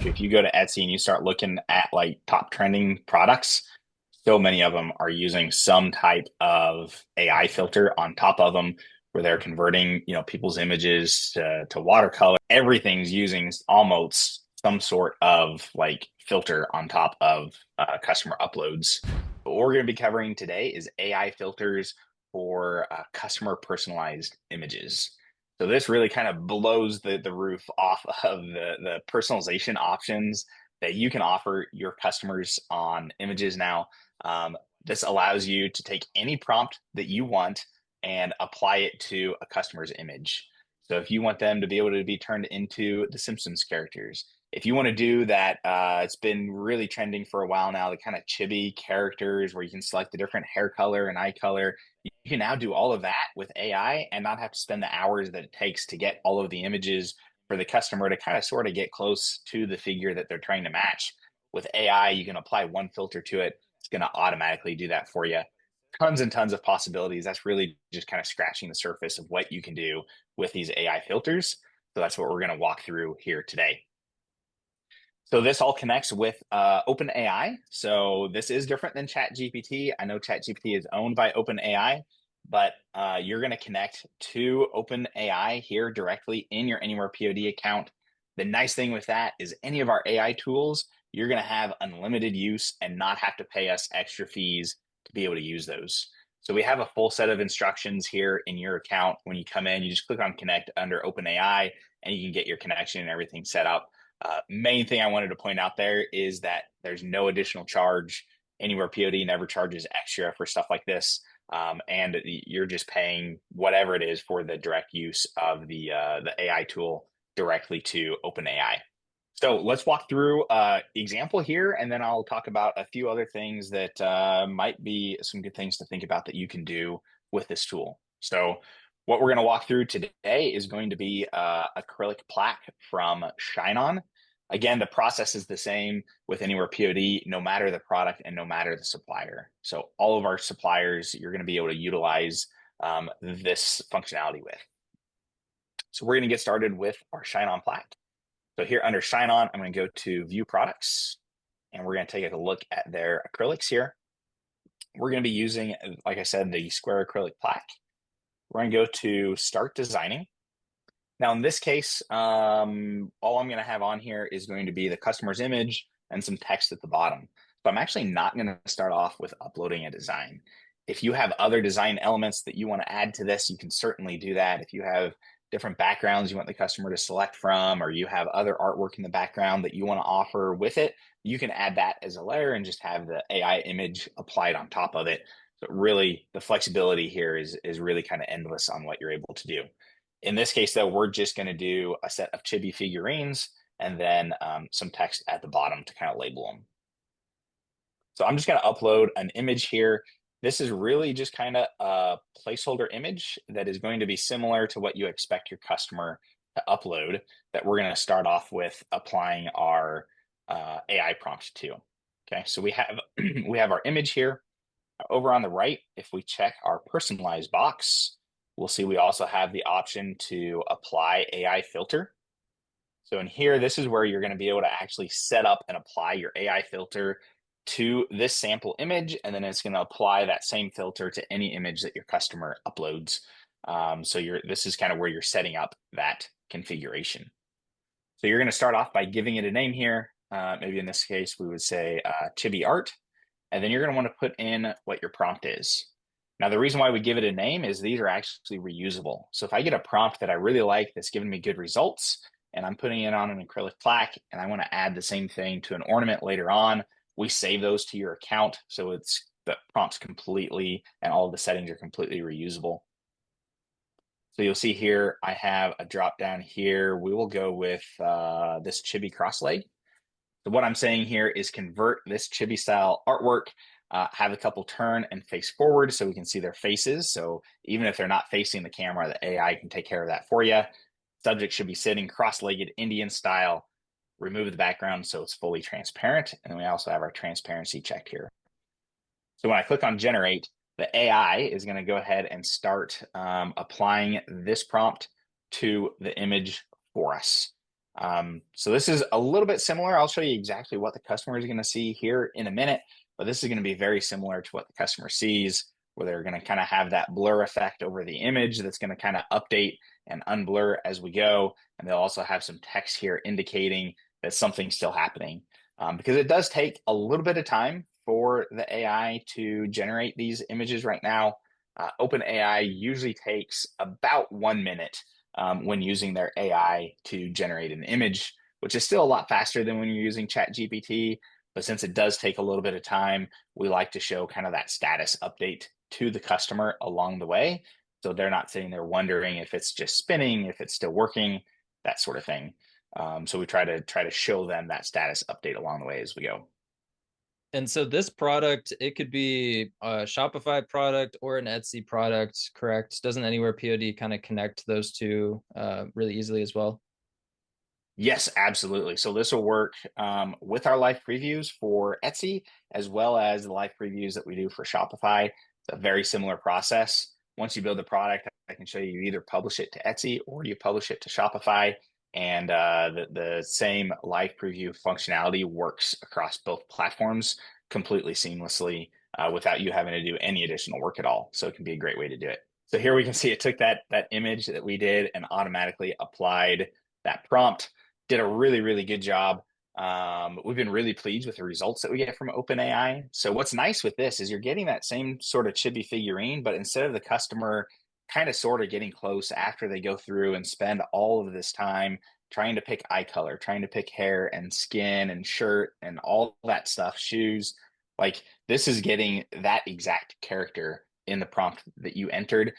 If you go to Etsy and you start looking at like top trending products, so many of them are using some type of AI filter on top of them where they're converting, people's images to watercolor. Everything's using almost some sort of like filter on top of customer uploads. But what we're going to be covering today is AI filters for customer personalized images. So this really kind of blows the roof off of the personalization options that you can offer your customers on images now. Um, this allows you to take any prompt that you want and apply it to a customer's image. So if you want them to be able to be turned into the Simpsons characters, if you want to do that, it's been really trending for a while now, the kind of chibi characters where you can select the different hair color and eye color. You can now do all of that with AI and not have to spend the hours that it takes to get all of the images for the customer to kind of sort of get close to the figure that they're trying to match. With AI, you can apply one filter to it. It's going to automatically do that for you. Tons and tons of possibilities. That's really just kind of scratching the surface of what you can do with these AI filters. So that's what we're going to walk through here today. So this all connects with OpenAI. So this is different than ChatGPT. I know ChatGPT is owned by OpenAI, but you're going to connect to OpenAI here directly in your AnywherePOD account. The nice thing with that is any of our AI tools, you're going to have unlimited use and not have to pay us extra fees to be able to use those. So we have a full set of instructions here in your account. When you come in, you just click on connect under OpenAI and you can get your connection and everything set up. Main thing I wanted to point out there is that there's no additional charge. AnywherePOD never charges extra for stuff like this. And you're just paying whatever it is for the direct use of the AI tool directly to OpenAI. So let's walk through example here, and then I'll talk about a few other things that might be some good things to think about that you can do with this tool. So what we're going to walk through today is going to be acrylic plaque from Shine On. Again, the process is the same with AnywherePOD, no matter the product and no matter the supplier. So all of our suppliers, you're going to be able to utilize this functionality with. So we're going to get started with our Shine On plaque. So here under Shine On, I'm going to go to View Products, and we're going to take a look at their acrylics here. We're going to be using, like I said, the square acrylic plaque. We're going to go to Start Designing. Now, in this case, all I'm going to have on here is going to be the customer's image and some text at the bottom. So I'm actually not going to start off with uploading a design. If you have other design elements that you want to add to this, you can certainly do that. If you have different backgrounds you want the customer to select from, or you have other artwork in the background that you want to offer with it, you can add that as a layer and just have the AI image applied on top of it. So really, the flexibility here is really kind of endless on what you're able to do. In this case, though, we're just going to do a set of chibi figurines and then some text at the bottom to kind of label them. So I'm just going to upload an image here. This is really just kind of a placeholder image that is going to be similar to what you expect your customer to upload, that we're going to start off with applying our AI prompt to. Okay, so we have we have our image here. Over on the right, if we check our personalized box, we'll see we also have the option to apply AI filter. So in here, this is where you're going to be able to actually set up and apply your AI filter to this sample image, and then it's going to apply that same filter to any image that your customer uploads. So this is kind of where you're setting up that configuration. So you're going to start off by giving it a name here. Maybe in this case, we would say chibi art. And then you're going to want to put in what your prompt is. Now, the reason why we give it a name is these are actually reusable. So if I get a prompt that I really like that's giving me good results, and I'm putting it on an acrylic plaque, and I want to add the same thing to an ornament later on, we save those to your account. So the prompt's completely, and all of the settings are completely reusable. So you'll see here, I have a drop down here. We will go with this chibi cross leg. So what I'm saying here is convert this chibi style artwork, have a couple turn and face forward so we can see their faces. So even if they're not facing the camera, the AI can take care of that for you. Subject should be sitting cross-legged Indian style. Remove the background so it's fully transparent. And then we also have our transparency checked here. So when I click on generate, the AI is going to go ahead and start applying this prompt to the image for us. So this is a little bit similar. I'll show you exactly what the customer is going to see here in a minute, but this is going to be very similar to what the customer sees, where they're going to kind of have that blur effect over the image that's going to kind of update and unblur as we go. And they'll also have some text here indicating that something's still happening. Because it does take a little bit of time for the AI to generate these images right now. OpenAI usually takes about 1 minute when using their AI to generate an image, which is still a lot faster than when you're using ChatGPT. But since it does take a little bit of time, we like to show kind of that status update to the customer along the way. So they're not sitting there wondering if it's just spinning, if it's still working, that sort of thing. So we try to show them that status update along the way as we go. And so this product, it could be a Shopify product or an Etsy product, correct? Doesn't Anywhere POD kind of connect those two really easily as well? Yes, absolutely. So this will work with our live previews for Etsy, as well as the live previews that we do for Shopify. It's a very similar process. Once you build the product, I can show you either publish it to Etsy or you publish it to Shopify. And the same live preview functionality works across both platforms completely seamlessly without you having to do any additional work at all. So it can be a great way to do it. So here we can see it took that image that we did and automatically applied that prompt. Did a really, really good job. We've been really pleased with the results that we get from OpenAI. So what's nice with this is you're getting that same sort of chibi figurine, but instead of the customer kind of sort of getting close after they go through and spend all of this time trying to pick eye color, trying to pick hair and skin and shirt and all that stuff, shoes, like this is getting that exact character in the prompt that you entered,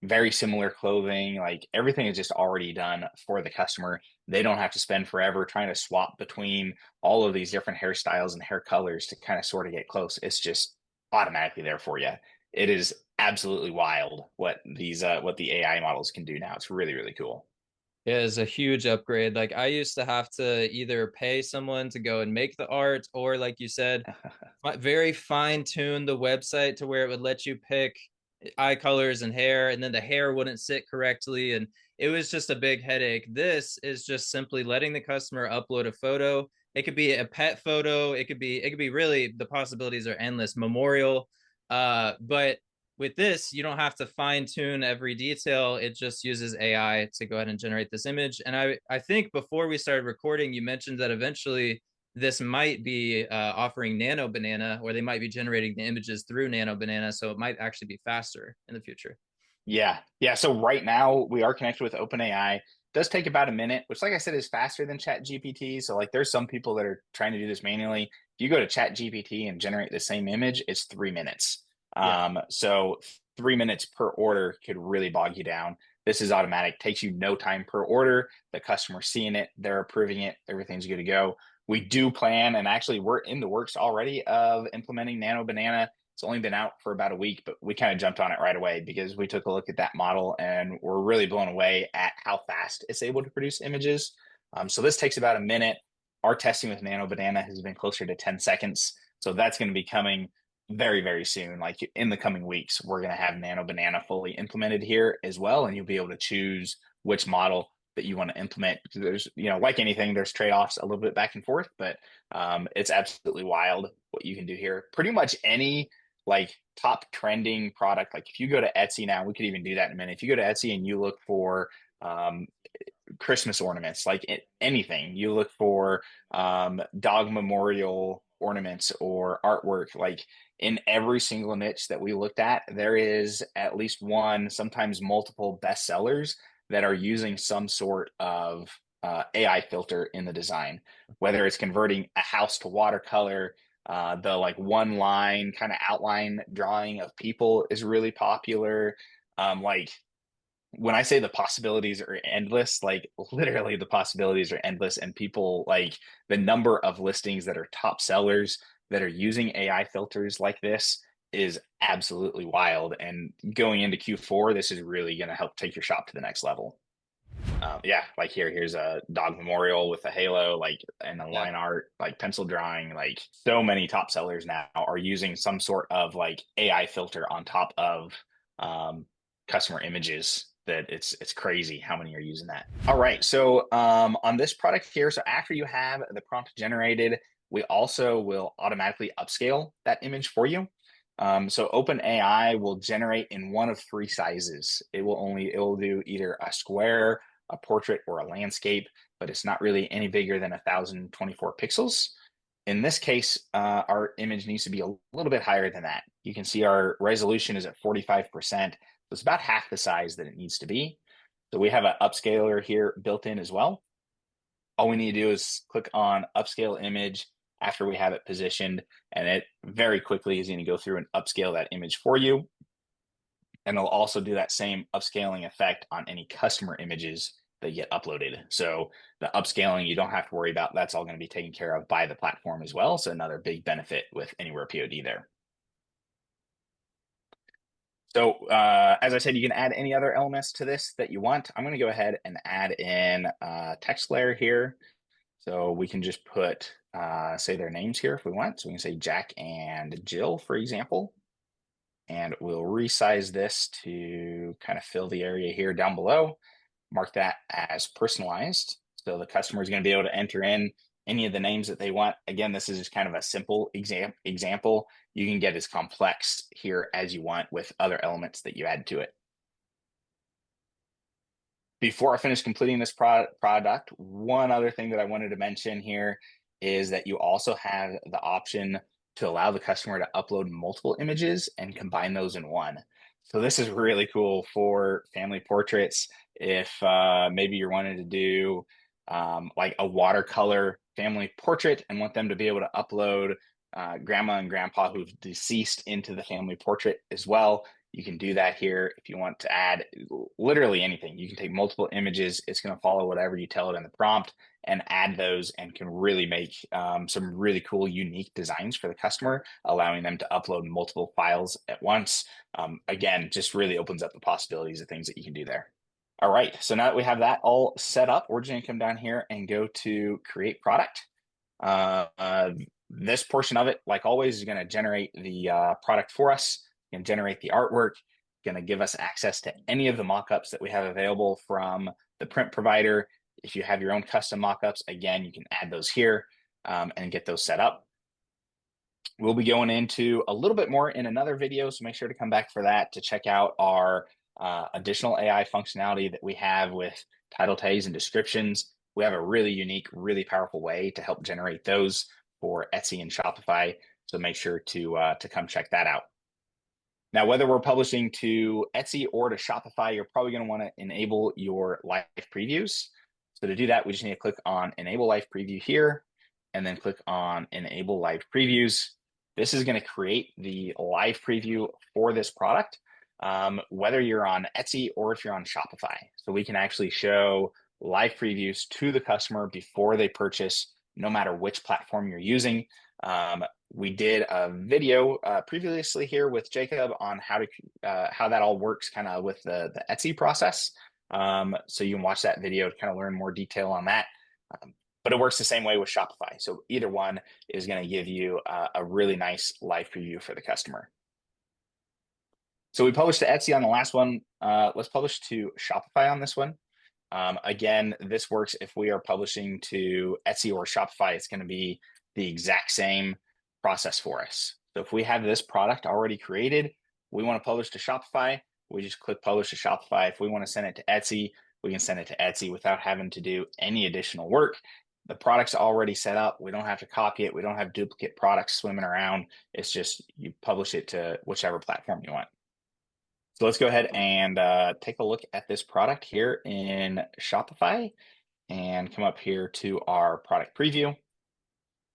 very similar clothing. Like everything is just already done for the customer. They don't have to spend forever trying to swap between all of these different hairstyles and hair colors to kind of sort of get close. It's just automatically there for you. It is absolutely wild what the AI models can do now. It's really, really cool. It is a huge upgrade. Like I used to have to either pay someone to go and make the art, or like you said, very fine tune the website to where it would let you pick eye colors and hair, and then the hair wouldn't sit correctly. And it was just a big headache. This is just simply letting the customer upload a photo. It could be a pet photo. It could be really, the possibilities are endless. Memorial. But with this, you don't have to fine tune every detail. It just uses AI to go ahead and generate this image. And I think before we started recording, you mentioned that eventually this might be offering Nano Banana, or they might be generating the images through Nano Banana, so it might actually be faster in the future. Yeah. Yeah. So right now we are connected with OpenAI. It does take about a minute, which like I said is faster than ChatGPT. So like there's some people that are trying to do this manually. If you go to ChatGPT and generate the same image, it's 3 minutes. Yeah. So 3 minutes per order could really bog you down. This is automatic, takes you no time per order. The customer's seeing it, they're approving it, everything's good to go. We do plan, and actually we're in the works already of implementing Nano Banana. It's only been out for about a week, but we kind of jumped on it right away because we took a look at that model and we're really blown away at how fast it's able to produce images. So this takes about a minute. Our testing with Nano Banana has been closer to 10 seconds. So that's going to be coming very, very soon. Like in the coming weeks, we're going to have Nano Banana fully implemented here as well. And you'll be able to choose which model that you want to implement. There's, like anything, there's trade-offs a little bit back and forth, but it's absolutely wild what you can do here. Pretty much any like top trending product. Like if you go to Etsy now, we could even do that in a minute. If you go to Etsy and you look for um, Christmas ornaments, like anything, you look for dog memorial ornaments or artwork, like in every single niche that we looked at, there is at least one, sometimes multiple bestsellers that are using some sort of AI filter in the design, whether it's converting a house to watercolor, the like one line kind of outline drawing of people is really popular. Like when I say the possibilities are endless, like literally the possibilities are endless, and people like the number of listings that are top sellers that are using AI filters like this is absolutely wild. And going into Q4, this is really going to help take your shop to the next level. Yeah, like here's a dog memorial with a halo, like and a Yeah. line art, like pencil drawing. Like so many top sellers now are using some sort of like AI filter on top of um, customer images that it's crazy how many are using that. All right, so on this product here, so after you have the prompt generated, we also will automatically upscale that image for you. So OpenAI will generate in one of three sizes. It will do either a square, a portrait, or a landscape, but it's not really any bigger than 1024 pixels. In this case, our image needs to be a little bit higher than that. You can see our resolution is at 45%. So it's about half the size that it needs to be. So we have an upscaler here built in as well. All we need to do is click on upscale image after we have it positioned, and it very quickly is going to go through and upscale that image for you. And it'll also do that same upscaling effect on any customer images that get uploaded. So the upscaling, you don't have to worry about. That's all going to be taken care of by the platform as well. So another big benefit with AnywherePOD there. So as I said, you can add any other elements to this that you want. I'm going to go ahead and add in a text layer here. So we can just put, say their names here if we want. So we can say Jack and Jill, for example. And we'll resize this to kind of fill the area here down below. Mark that as personalized. So the customer is going to be able to enter in any of the names that they want. Again, this is just kind of a simple example. You can get as complex here as you want with other elements that you add to it. Before I finish completing this product, one other thing that I wanted to mention here is that you also have the option to allow the customer to upload multiple images and combine those in one. So this is really cool for family portraits. If maybe you're wanting to do like a watercolor family portrait and want them to be able to upload grandma and grandpa who've deceased into the family portrait as well, you can do that here. If you want to add literally anything, you can take multiple images. It's going to follow whatever you tell it in the prompt and add those, and can really make some really cool, unique designs for the customer, allowing them to upload multiple files at once. Again, just really opens up the possibilities of things that you can do there. All right, so now that we have that all set up, we're just going to come down here and go to create product. This portion of it, like always, is going to generate the product for us and generate the artwork, going to give us access to any of the mockups that we have available from the print provider. If you have your own custom mockups, again, you can add those here and get those set up. We'll be going into a little bit more in another video, so make sure to come back for that to check out our additional AI functionality that we have with title tags and descriptions. We have a really unique, really powerful way to help generate those for Etsy and Shopify, so make sure to come check that out. Now, whether we're publishing to Etsy or to Shopify, you're probably going to want to enable your live previews. So to do that, we just need to click on Enable Live Preview here, and then click on Enable Live Previews. This is going to create the live preview for this product, whether you're on Etsy or if you're on Shopify. So we can actually show live previews to the customer before they purchase, no matter which platform you're using. We did a video previously here with Jacob on how that all works kind of with the Etsy process. So you can watch that video to kind of learn more detail on that. But it works the same way with Shopify. So either one is going to give you a really nice live preview for the customer. So we published to Etsy on the last one. Let's publish to Shopify on this one. Again, this works if we are publishing to Etsy or Shopify. It's going to be the exact same process for us. So if we have this product already created, we want to publish to Shopify, we just click publish to Shopify. If we want to send it to Etsy, we can send it to Etsy without having to do any additional work. The product's already set up. We don't have to copy it. We don't have duplicate products swimming around. It's just you publish it to whichever platform you want. So let's go ahead and take a look at this product here in Shopify and come up here to our product preview.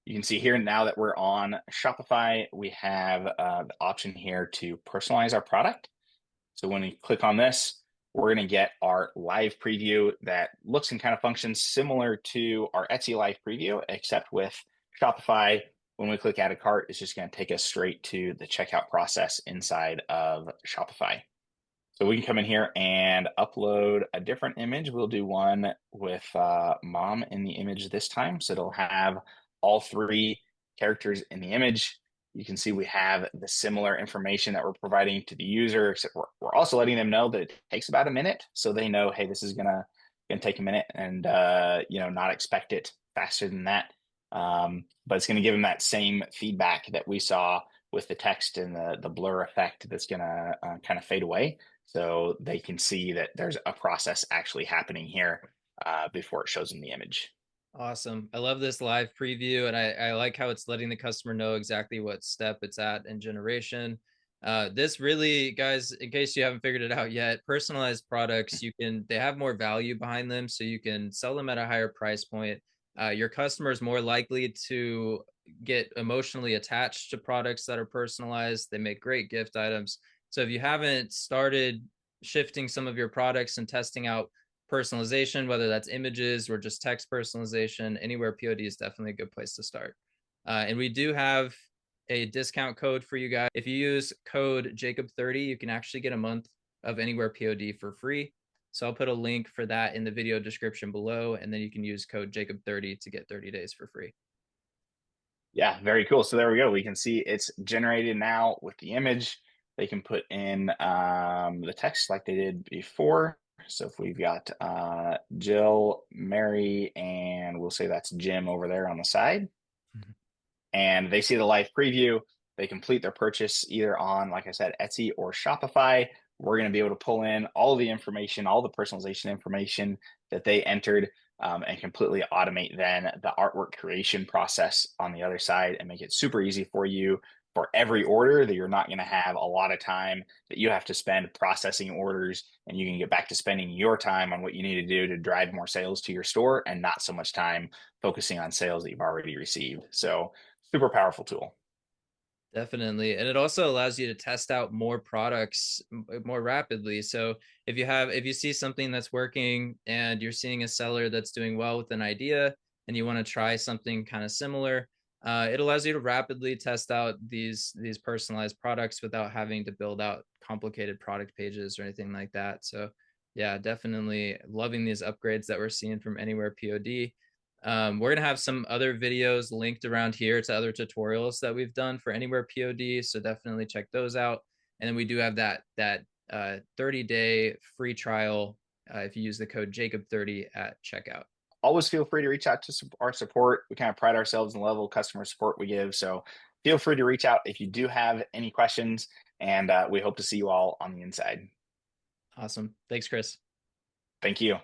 You can see here now that we're on Shopify, we have the option here to personalize our product. So when we click on this, we're going to get our live preview that looks and kind of functions similar to our Etsy live preview, except with Shopify. When we click add a cart, it's just going to take us straight to the checkout process inside of Shopify. So we can come in here and upload a different image. We'll do one with mom in the image this time. So it'll have all three characters in the image. You can see we have the similar information that we're providing to the user, except we're also letting them know that it takes about a minute. So they know, hey, this is gonna take a minute and not expect it faster than that. But it's gonna give them that same feedback that we saw with the text and the blur effect that's gonna kind of fade away. So they can see that there's a process actually happening here before it shows them the image. Awesome. I love this live preview, and I like how it's letting the customer know exactly what step it's at in generation. This really, guys, in case you haven't figured it out yet, personalized products, they have more value behind them, so you can sell them at a higher price point. Your customer is more likely to get emotionally attached to products that are personalized. They make great gift items. So if you haven't started shifting some of your products and testing out personalization, whether that's images or just text personalization, Anywhere POD is definitely a good place to start. And we do have a discount code for you guys. If you use code Jacob30, you can actually get a month of Anywhere POD for free. So I'll put a link for that in the video description below, and then you can use code Jacob30 to get 30 days for free. Yeah, very cool. So there we go. We can see it's generated now with the image. They can put in the text like they did before. So if we've got Jill, Mary, and we'll say that's Jim over there on the side, Mhm. and they see the live preview, they complete their purchase either on, like I said, Etsy or Shopify. We're going to be able to pull in all the information, all the personalization information that they entered, and completely automate then the artwork creation process on the other side and make it super easy for you for every order that you're not going to have a lot of time that you have to spend processing orders, and you can get back to spending your time on what you need to do to drive more sales to your store and not so much time focusing on sales that you've already received. So super powerful tool. Definitely. And it also allows you to test out more products more rapidly. So if you see something that's working and you're seeing a seller that's doing well with an idea and you want to try something kind of similar, it allows you to rapidly test out these personalized products without having to build out complicated product pages or anything like that. So yeah, definitely loving these upgrades that we're seeing from Anywhere POD. We're going to have some other videos linked around here to other tutorials that we've done for Anywhere POD. So definitely check those out. And then we do have that 30-day free trial if you use the code Jacob30 at checkout. Always feel free to reach out to our support. We kind of pride ourselves in the level of customer support we give. So feel free to reach out if you do have any questions. And we hope to see you all on the inside. Awesome. Thanks, Chris. Thank you.